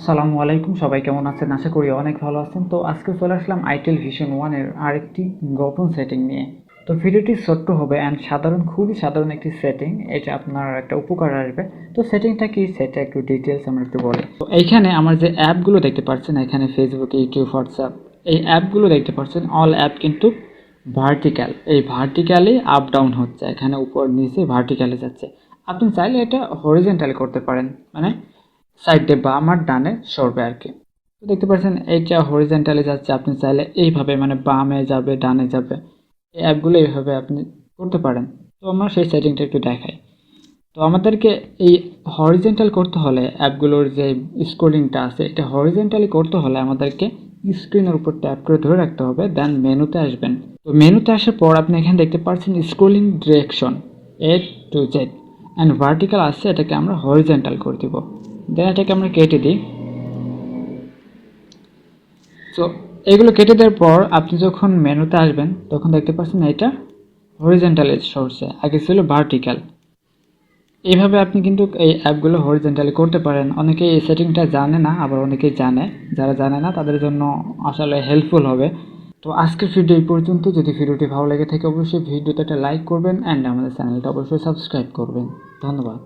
আসসালামু আলাইকুম, সবাই কেমন আছেন? আশা করি অনেক ভালো আছেন। তো আজকে চলে আসলাম আইটেল ভিশন 1 এর আরেকটি গোপন সেটিং নিয়ে। তো ভিডিওটি ছোট্ট হবে অ্যান্ড খুবই সাধারণ একটি সেটিং। এটা আপনার একটা উপকার আসবে। তো সেটিংটা কি সেটা একটু ডিটেলস আমরা একটু বলি। তো এইখানে আমার যে অ্যাপগুলো দেখতে পাচ্ছেন, এখানে ফেসবুক, ইউটিউব, হোয়াটসঅ্যাপ, এই অ্যাপগুলো দেখতে পাচ্ছেন, অল অ্যাপ কিন্তু ভার্টিক্যাল, এই ভার্টিক্যালি আপ ডাউন হচ্ছে, এখানে উপর নিচে ভার্টিক্যালি যাচ্ছে। আপনি চাইলে এটা হরিজেন্টালি করতে পারেন, মানে সাইড দিয়ে বাম আর ডানে সরবে আর কি। তো দেখতে পাচ্ছেন এইটা হরিজেন্টালি যাচ্ছে, আপনি চাইলে এইভাবে মানে বামে যাবে, ডানে যাবে, এই অ্যাপগুলো এইভাবে আপনি করতে পারেন। তো আমরা সেই সেটিংটা একটু দেখাই। তো আমাদেরকে এই হরিজেন্টাল করতে হলে অ্যাপগুলোর যে স্ক্রলিংটা আছে এটা হরিজেন্টালি করতে হলে আমাদেরকে স্ক্রিনের উপর ট্যাপ করে ধরে রাখতে হবে, দেন মেনুতে আসবেন। তো মেনুতে আসার পর আপনি এখানে দেখতে পাচ্ছেন scrolling direction A to Z and vertical আসছে, এটাকে আমরা হরিজেন্টাল করে দিব। দেন এটাকে আমরা কেটে দিই। সো এগুলো কেটে দেওয়ার পর আপনি যখন মেনুতে আসবেন তখন দেখতে পাচ্ছেন এটা হরিজেন্টালি সরছে, আগে ছিল ভার্টিক্যাল। এইভাবে আপনি কিন্তু এই অ্যাপগুলো হরিজেন্টালি করতে পারেন। অনেকেই এই সেটিংটা জানে না, আবার অনেকেই জানে। যারা জানে না তাদের জন্য আসলে হেল্পফুল হবে। তো আজকের ভিডিও এই পর্যন্ত। যদি ভিডিওটি ভালো লেগে থাকে অবশ্যই ভিডিওতে একটা লাইক করবেন অ্যান্ড আমাদের চ্যানেলটা অবশ্যই সাবস্ক্রাইব করবেন। ধন্যবাদ।